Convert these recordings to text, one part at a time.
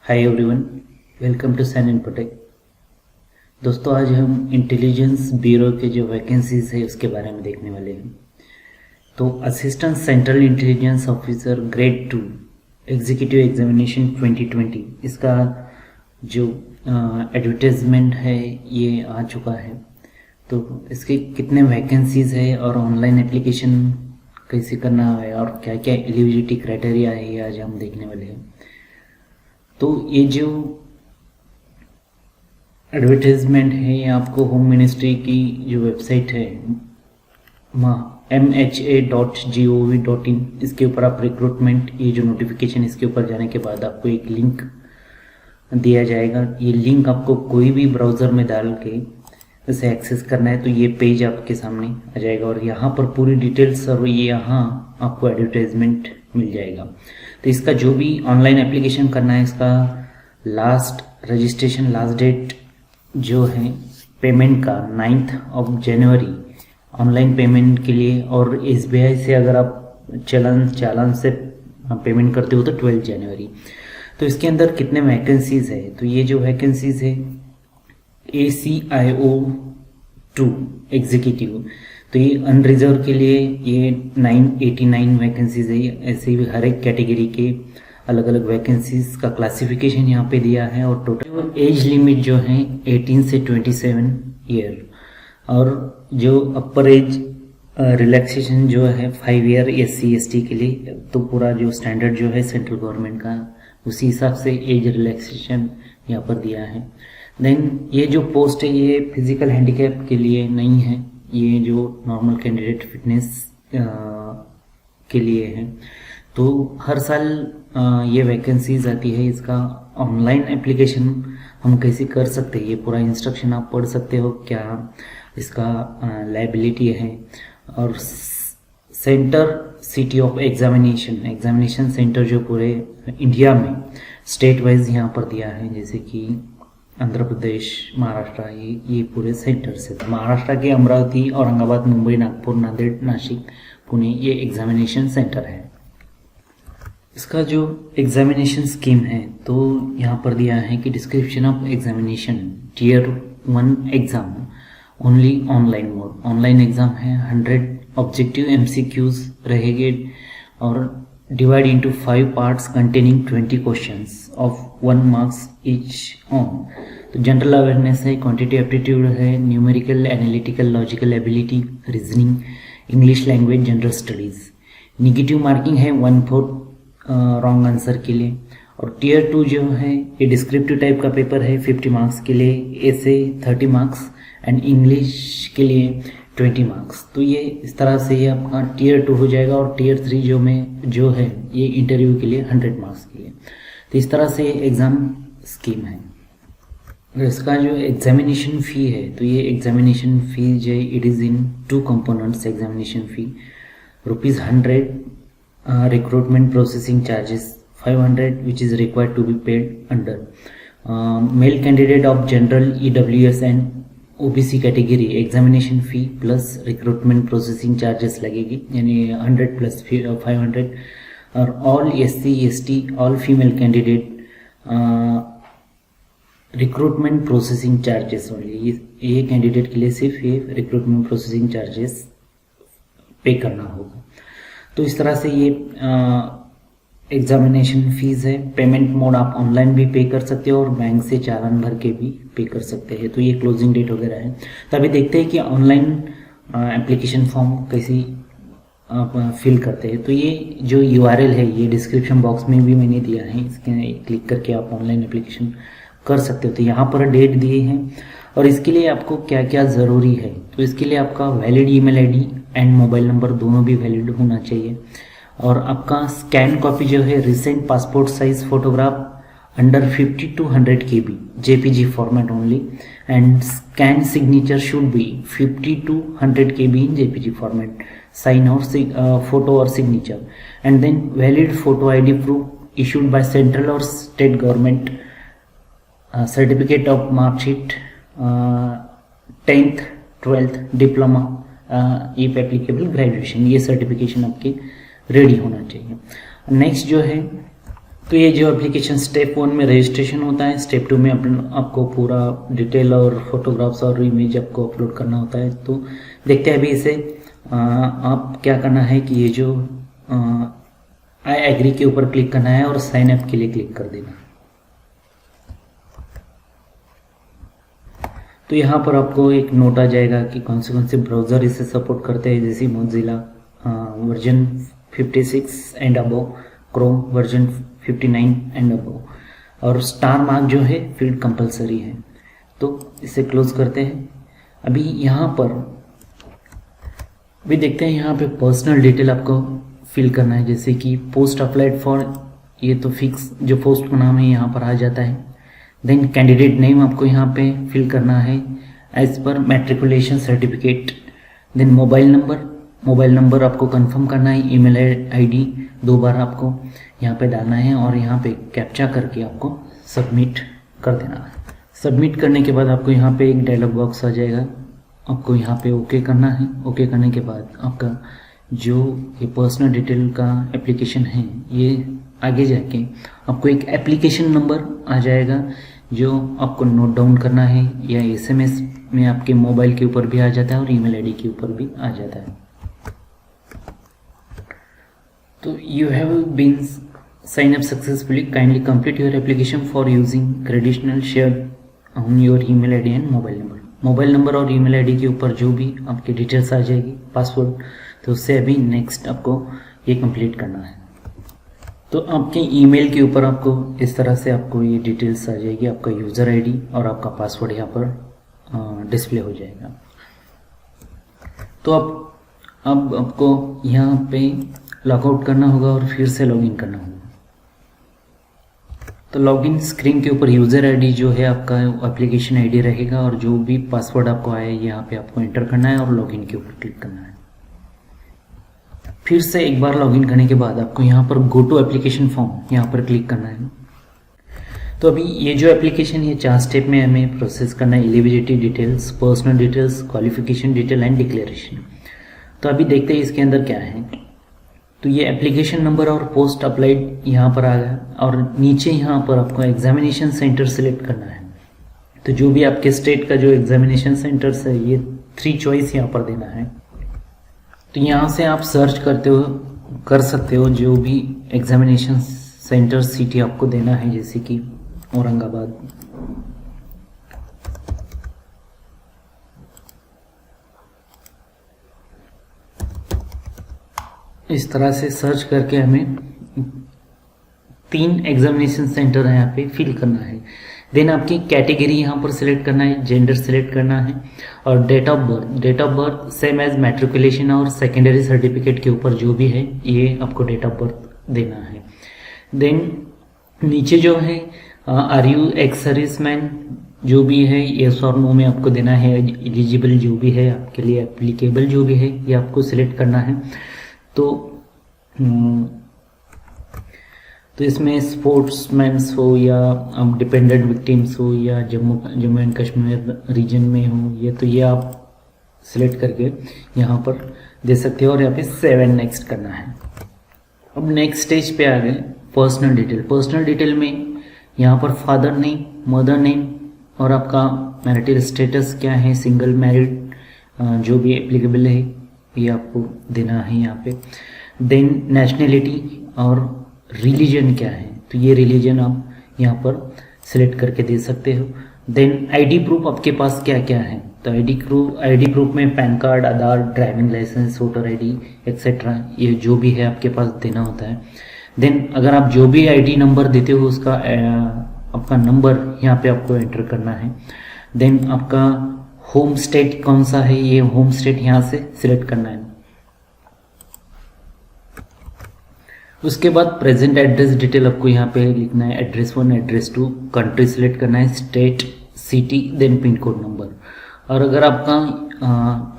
Hi everyone, welcome to San Infotech. दोस्तों, आज हम इंटेलिजेंस ब्यूरो के जो वैकेंसीज है उसके बारे में देखने वाले हैं। तो assistant central intelligence officer grade 2 executive examination 2020, इसका जो एडवर्टाइजमेंट है ये आ चुका है। तो इसके कितने वैकेंसीज है और ऑनलाइन एप्लीकेशन कैसे करना है और क्या क्या एलिजिबिलिटी क्राइटेरिया है, ये आज हम देखने वाले हैं। तो ये जो एडवर्टाइजमेंट है ये आपको होम मिनिस्ट्री की जो वेबसाइट है mha.gov.in, इसके ऊपर आप रिक्रूटमेंट, ये जो नोटिफिकेशन, इसके ऊपर जाने के बाद आपको एक लिंक दिया जाएगा। ये लिंक आपको कोई भी ब्राउज़र में डाल के इसे एक्सेस करना है तो ये पेज आपके सामने आ जाएगा और यहाँ पर पूरी डिटेल्स और ये यहाँ आपको एडवर्टाइजमेंट मिल जाएगा। तो इसका जो भी ऑनलाइन एप्लीकेशन करना है, इसका रजिस्ट्रेशन लास्ट डेट जो है पेमेंट का 9 जनवरी ऑनलाइन पेमेंट के लिए, और SBI से अगर आप चालान से पेमेंट करते हो तो 12 जनवरी। तो इसके अंदर कितने वैकेंसीज है, तो ये जो वैकेंसीज है ACIO 2 एग्जीक्यूटिव, तो ये अनरिजर्व के लिए ये 989 वैकेंसीज है। ऐसे ही हर एक कैटेगरी के अलग अलग वैकेंसीज का क्लासिफिकेशन यहाँ पे दिया है। और टोटल एज लिमिट जो है 18 से 27 ईयर, और जो अपर एज रिलैक्सेशन जो है 5 ईयर SC/ST के लिए। तो पूरा जो स्टैंडर्ड जो है सेंट्रल गवर्नमेंट का, उसी हिसाब से एज रिलैक्सेशन यहाँ पर दिया है। देन ये जो पोस्ट है ये फिजिकल हैंडीकैप के लिए नहीं है, ये जो नॉर्मल कैंडिडेट फिटनेस के लिए है। तो हर साल ये वैकेंसीज आती है। इसका ऑनलाइन एप्लीकेशन हम कैसे कर सकते हैं, ये पूरा इंस्ट्रक्शन आप पढ़ सकते हो, क्या इसका लायबिलिटी है। और centre city of examination centre जो पूरे इंडिया में स्टेट वाइज यहाँ पर दिया है, जैसे कि आंध्र प्रदेश, महाराष्ट्र, ये पूरे सेंटर्स है। महाराष्ट्र के अमरावती, औरंगाबाद, मुंबई, नागपुर, नांदेड़, नासिक, पुणे, ये एग्जामिनेशन सेंटर है। इसका जो एग्जामिनेशन स्कीम है तो यहाँ पर दिया है कि description of examination tier 1 exam only online mode. Online exam है, 100 ऑब्जेक्टिव MCQs रहेंगे और divide into 5 parts containing 20 questions of 1 marks each on. तो जनरल अवेयरनेस है, क्वांटिटी एप्टीट्यूड है, numerical, analytical, logical ability, reasoning, English language, general studies. Negative marking है 1/4 wrong answer के लिए। और टियर 2 जो है ये डिस्क्रिप्टिव टाइप का पेपर है, 50 मार्क्स के लिए, ऐसे 30 मार्क्स एंड इंग्लिश के लिए 20 मार्क्स। तो ये इस तरह से ये आपका टियर 2 हो जाएगा। और टियर 3 जो है ये इंटरव्यू के लिए 100 मार्क्स के लिए। तो इस तरह से एग्ज़ाम स्कीम है। इसका जो एग्जामिनेशन फ़ी है तो ये एग्जामिनेशन फ़ी जो है it is in 2 components. Examination fee ₹100, recruitment processing charges 500 which is required to be paid under male candidate of general EWS and OBC category. Examination fee plus recruitment processing charges लगेगी, यानी 100 plus 500। और all SC/ST, all female candidate recruitment processing charges only. ये candidate के लिए सिर्फ ये recruitment processing charges पे करना होगा। तो इस तरह से ये एग्जामिनेशन फीस है। पेमेंट मोड आप ऑनलाइन भी पे कर सकते हो और बैंक से चालान भर के भी पे कर सकते हैं। तो ये क्लोजिंग डेट वगैरह है। तो अभी देखते हैं कि ऑनलाइन एप्लीकेशन फॉर्म कैसे आप फिल करते हैं। तो ये जो URL है ये डिस्क्रिप्शन बॉक्स में भी मैंने दिया है, इसके क्लिक करके आप ऑनलाइन एप्लीकेशन कर सकते हो। तो यहाँ पर डेट दिए हैं और इसके लिए आपको क्या क्या ज़रूरी है। तो इसके लिए आपका valid email ID and mobile number दोनों भी वैलिड होना चाहिए। और आपका स्कैन कॉपी जो है recent passport size photograph under 50 to 100 KB JPG format only, and scan signature should be 50 to 100 KB in JPG format, sign और फोटो और signature, and then valid photo ID proof issued by central और state government, certificate of marksheet, 10th 12th diploma, if applicable graduation, ये certification आपके ready होना चाहिए। Next जो है तो ये जो एप्लीकेशन स्टेप 1 में रजिस्ट्रेशन होता है, स्टेप 2 में आपको पूरा डिटेल और फोटोग्राफ्स और इमेज आपको अपलोड करना होता है। तो देखते हैं अभी इसे। आप क्या करना है कि ये जो आई एग्री के ऊपर क्लिक करना है और साइन अप के लिए क्लिक कर देना। तो यहाँ पर आपको एक नोट आ जाएगा कि कौन से ब्राउज़र इसे सपोर्ट करते हैं, जैसे Mozilla version 56 and above, Chrome version 59 and above, और स्टार मार्क जो है फील्ड कंपलसरी है। तो इसे क्लोज करते हैं। अभी यहाँ पर भी देखते हैं, यहाँ पे पर्सनल डिटेल आपको फिल करना है, जैसे कि पोस्ट अप्लाइड फॉर, ये तो फिक्स जो पोस्ट का नाम है यहाँ पर आ जाता है। देन कैंडिडेट नेम आपको यहाँ पे फिल करना है एज पर matriculation certificate. Then mobile number आपको कंफर्म करना है। ईमेल आईडी 2 बार आपको यहाँ पे डालना है और यहाँ पे कैप्चा करके आपको सबमिट कर देना है। सबमिट करने के बाद आपको यहाँ पे एक डायलॉग बॉक्स आ जाएगा, आपको यहाँ पे ओके करना है। ओके करने के बाद आपका जो ये पर्सनल डिटेल का एप्लीकेशन है, ये आगे जाके आपको एक एप्लीकेशन नंबर आ जाएगा जो आपको नोट डाउन करना है, या एसएमएस में आपके मोबाइल के ऊपर भी आ जाता है और ईमेल आईडी के ऊपर भी आ जाता है। तो you have been sign up successfully, kindly complete your application for using credential share on your email ID and mobile number और ईमेल आईडी के ऊपर जो भी आपकी डिटेल्स आ जाएगी, पासवर्ड, तो उससे अभी नेक्स्ट आपको ये कंप्लीट करना है। तो आपके ईमेल के ऊपर आपको इस तरह से आपको ये डिटेल्स आ जाएगी, आपका यूज़र आईडी और आपका पासवर्ड यहाँ पर डिस्प्ले हो जाएगा। तो अब आपको यहाँ पे लॉगआउट करना होगा और फिर से लॉगिन करना होगा। तो लॉगिन स्क्रीन के ऊपर यूज़र आईडी जो है आपका एप्लीकेशन आईडी रहेगा और जो भी पासवर्ड आपको आया यहाँ पे आपको एंटर करना है और लॉगिन के ऊपर क्लिक करना है। फिर से एक बार लॉगिन करने के बाद आपको यहाँ पर गो टू एप्लीकेशन फॉर्म यहाँ पर क्लिक करना है। तो अभी ये जो एप्लीकेशन है 4 स्टेप में हमें प्रोसेस करना है। Eligibility details, personal details, qualification detail and declaration. तो अभी देखते हैं इसके अंदर क्या है। तो ये एप्लीकेशन नंबर और पोस्ट अप्लाइड यहाँ पर आ गया और नीचे यहाँ पर आपको एग्जामिनेशन सेंटर सेलेक्ट करना है। तो जो भी आपके स्टेट का जो एग्जामिनेशन सेंटर्स है, ये 3 चॉइस यहाँ पर देना है। तो यहाँ से आप सर्च कर सकते हो जो भी एग्जामिनेशन सेंटर सिटी आपको देना है, जैसे कि औरंगाबाद। इस तरह से सर्च करके हमें 3 एग्जामिनेशन सेंटर यहाँ पे फिल करना है। देन आपकी कैटेगरी यहाँ पर सिलेक्ट करना है, जेंडर सिलेक्ट करना है और date of birth same as matriculation और सेकेंडरी सर्टिफिकेट के ऊपर जो भी है ये आपको डेट ऑफ बर्थ देना है। देन नीचे जो है आर यू एक्स सर्विसमैन जो भी है येस और नो में आपको देना है। एलिजिबल जो भी है आपके लिए एप्लीकेबल जो भी है ये आपको सिलेक्ट करना है। तो इसमें स्पोर्ट्समैन्स हो या डिपेंडेंट विक्टिम्स हो या जम्मू एंड कश्मीर रीजन में हो, ये आप सिलेक्ट करके यहाँ पर दे सकते हो और यहाँ पे सेव नेक्स्ट करना है। अब नेक्स्ट स्टेज पे आ गए पर्सनल डिटेल में यहाँ पर फादर नेम, मदर नेम और आपका मैरिटल स्टेटस क्या है, सिंगल मैरिड जो भी एप्लीकेबल है ये आपको देना है यहाँ पे। देन नेशनैलिटी और रिलीजन क्या है, तो ये रिलीजन आप यहाँ पर सिलेक्ट करके दे सकते हो। देन आईडी प्रूफ आपके पास क्या क्या है, तो आईडी प्रूफ में PAN card, Aadhaar, driving licence, voter ID etcetera ये जो भी है आपके पास देना होता है। देन अगर आप जो भी आईडी नंबर देते हो उसका आपका नंबर यहाँ पे आपको एंटर करना है। देन आपका होम स्टेट कौन सा है, ये होम स्टेट यहाँ से सिलेक्ट करना है। उसके बाद प्रेजेंट एड्रेस डिटेल आपको यहाँ पे लिखना है, एड्रेस 1, एड्रेस 2, कंट्री सिलेक्ट करना है, state, city, then pin code number. और अगर आपका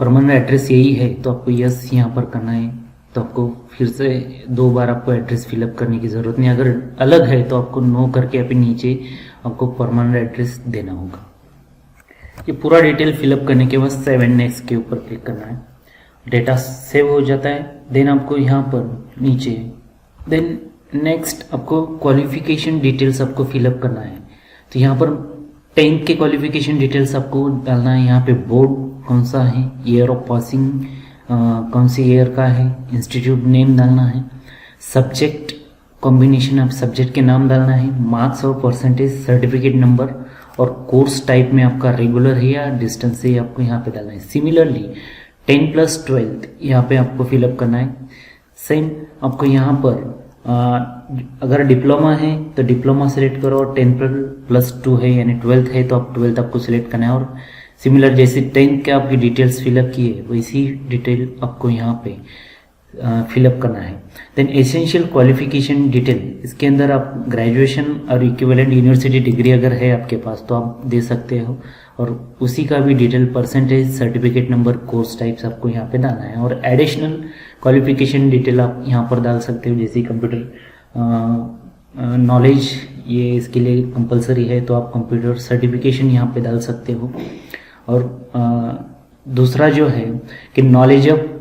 परमानेंट एड्रेस यही है तो आपको यस यहाँ पर करना है। तो आपको फिर से 2 बार आपको एड्रेस फिलअप करने की ज़रूरत नहीं। अगर अलग है तो आपको नो करके अपने नीचे आपको परमानेंट एड्रेस देना होगा। ये पूरा डिटेल फिलअप करने के बाद सेव एंड नेक्स्ट के ऊपर क्लिक करना है। डेटा सेव हो जाता है। देन आपको यहाँ पर नीचे देन नेक्स्ट आपको क्वालिफिकेशन डिटेल्स आपको फिलअप करना है। तो यहाँ पर 10th के क्वालिफिकेशन डिटेल्स आपको डालना है। यहाँ पे बोर्ड कौन सा है, ईयर ऑफ पासिंग कौन सी ईयर का है, इंस्टीट्यूट नेम डालना है, सब्जेक्ट कॉम्बिनेशन आप सब्जेक्ट के नाम डालना है, मार्क्स और परसेंटेज, सर्टिफिकेट नंबर और कोर्स टाइप में आपका रेगुलर है या डिस्टेंस है आपको यहाँ पे डालना है। सिमिलरली 10 + 12 यहाँ पे आपको फिलअप करना है। सेम आपको यहाँ पर अगर डिप्लोमा है तो डिप्लोमा सेलेक्ट करो, और 10+2 है यानी 12th है तो आप 12th आपको सिलेक्ट करना है। और सिमिलर जैसे 10th के आपकी डिटेल्स फिलअप की है वैसी डिटेल आपको यहाँ पे फिलअप करना है। देन एसेंशियल क्वालिफिकेशन डिटेल, इसके अंदर आप ग्रेजुएशन और इक्विवेलेंट यूनिवर्सिटी डिग्री अगर है आपके पास तो आप दे सकते हो, और उसी का भी detail, percentage, certificate number, course types आपको यहाँ पे डालना है। और एडिशनल क्वालिफिकेशन डिटेल आप यहाँ पर डाल सकते हो, जैसे कंप्यूटर नॉलेज, ये इसके लिए कंपलसरी है तो आप कंप्यूटर सर्टिफिकेशन यहाँ पे डाल सकते हो। और दूसरा जो है कि नॉलेज ऑफ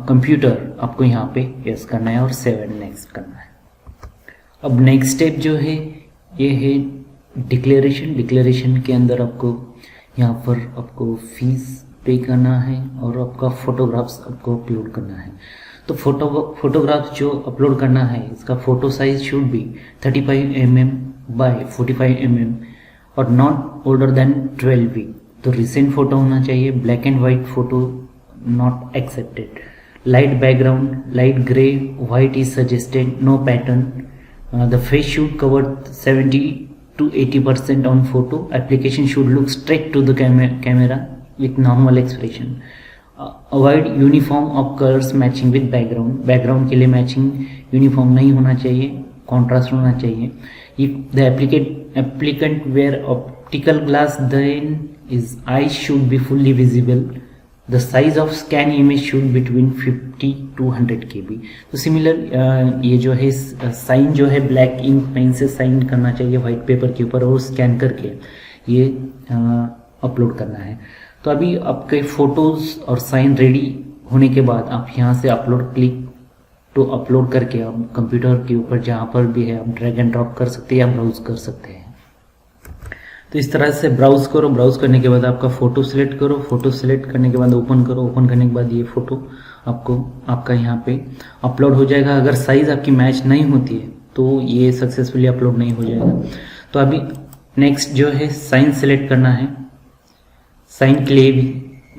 कंप्यूटर आपको यहाँ पे यस करना है और सेव एंड नेक्स्ट करना है। अब नेक्स्ट स्टेप जो है ये है डिक्लेरेशन। डिक्लेरेशन के अंदर आपको यहाँ पर आपको फीस पे करना है और आपका फोटोग्राफ्स आपको अपलोड करना है। तो फोटोग्राफ्स जो अपलोड करना है इसका photo size should be 35 mm by 45 mm और नॉट ओल्डर देन 12 वीक। तो रिसेंट फोटो होना चाहिए, black and white photo not accepted. Light background, light grey, white is suggested, no pattern. The face should cover 70 to 80% on photo. Application should look straight to the camera with normal expression. Avoid uniform of colors matching with background. Background के लिए matching uniform नहीं होना चाहिए, contrast होना चाहिए. If the applicant wear optical glass, then his eyes should be fully visible. The size of scan image should be between 50 to 100 KB. तो similar ये जो है साइन जो है ब्लैक इंक पेन से साइन करना चाहिए वाइट पेपर के ऊपर और स्कैन करके ये अपलोड करना है। तो अभी आपके फोटोज और साइन रेडी होने के बाद आप यहाँ से अपलोड क्लिक टू अपलोड करके आप कंप्यूटर के ऊपर जहाँ पर भी है आप ड्रैग एंड ड्रॉप कर सकते हैं या ब्राउज कर सकते हैं। तो इस तरह से ब्राउज करो। ब्राउज करने के बाद आपका फोटो सिलेक्ट करो। फोटो सिलेक्ट करने के बाद ओपन करो। ओपन करने के बाद ये फोटो आपका यहाँ पे अपलोड हो जाएगा। अगर साइज आपकी मैच नहीं होती है तो ये सक्सेसफुली अपलोड नहीं हो जाएगा। तो अभी नेक्स्ट जो है साइन सिलेक्ट करना है। साइन के लिए भी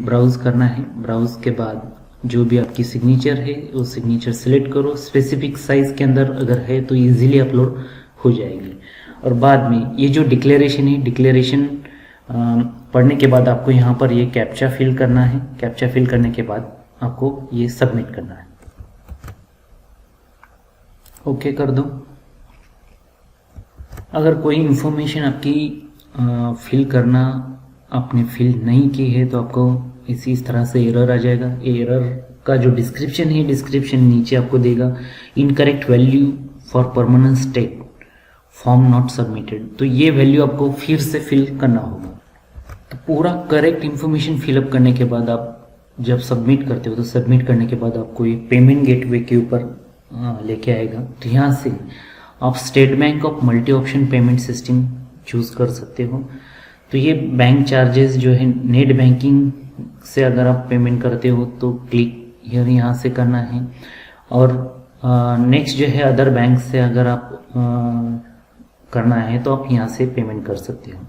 ब्राउज करना है। ब्राउज के बाद जो भी आपकी सिग्नेचर है वो सिग्नेचर सिलेक्ट करो। स्पेसिफिक साइज के अंदर अगर है तो ईजिली अपलोड हो जाएगी। और बाद में ये जो डिक्लेरेशन है, डिक्लेरेशन पढ़ने के बाद आपको यहाँ पर ये कैप्चा फिल करना है। कैप्चा फिल करने के बाद आपको ये सबमिट करना है। ओके कर दो। अगर कोई इंफॉर्मेशन आपकी फिल करना आपने फिल नहीं की है तो आपको इस तरह से एरर आ जाएगा। एरर का जो डिस्क्रिप्शन है, डिस्क्रिप्शन नीचे आपको देगा incorrect value for permanent state, form not submitted. तो ये वैल्यू आपको फिर से फिल करना होगा। तो पूरा करेक्ट इन्फॉर्मेशन फिलअप करने के बाद आप जब सबमिट करते हो तो सबमिट करने के बाद आपको ये पेमेंट गेटवे के ऊपर लेके आएगा। तो यहाँ से आप state bank of multi option payment system choose कर सकते हो। तो ये बैंक चार्जेस जो है नेट बैंकिंग से अगर आप पेमेंट करते हो तो क्लिक हियर यहाँ से करना है। और नेक्स्ट जो है अदर बैंक से अगर आप करना है तो आप यहाँ से पेमेंट कर सकते हो।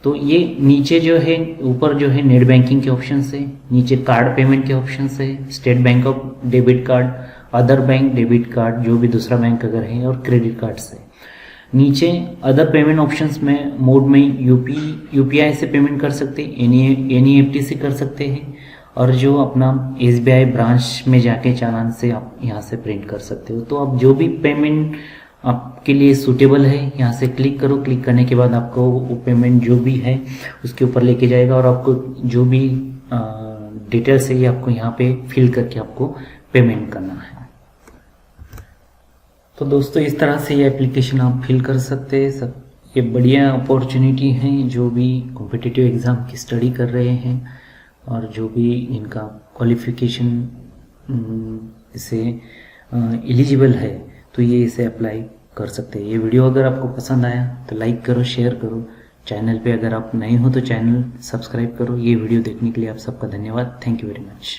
तो ये नीचे जो है ऊपर जो है नेट बैंकिंग के ऑप्शन है, नीचे कार्ड पेमेंट के ऑप्शन है, state bank of debit card, other bank debit card जो भी दूसरा बैंक अगर है, और क्रेडिट कार्ड से। नीचे अदर पेमेंट ऑप्शंस में मोड में यूपीआई से पेमेंट कर सकते हैं, एनईएफटी से कर सकते हैं, और जो अपना एसबीआई ब्रांच में जाके चालान से आप यहाँ से प्रिंट कर सकते हो। तो आप जो भी पेमेंट आपके लिए सूटेबल है यहाँ से क्लिक करो। क्लिक करने के बाद आपको वो पेमेंट जो भी है उसके ऊपर लेके जाएगा और आपको जो भी डिटेल्स है ये आपको यहाँ पे फिल करके आपको पेमेंट करना है। तो दोस्तों इस तरह से ये एप्लीकेशन आप फिल कर सकते हैं। सब ये बढ़िया अपॉर्चुनिटी है जो भी कॉम्पिटिटिव एग्ज़ाम की स्टडी कर रहे हैं और जो भी इनका क्वालिफिकेशन से एलिजिबल है तो ये इसे अप्लाई कर सकते हैं। ये वीडियो अगर आपको पसंद आया तो लाइक करो, शेयर करो। चैनल पे अगर आप नए हो तो चैनल सब्सक्राइब करो। ये वीडियो देखने के लिए आप सबका धन्यवाद। Thank you very much.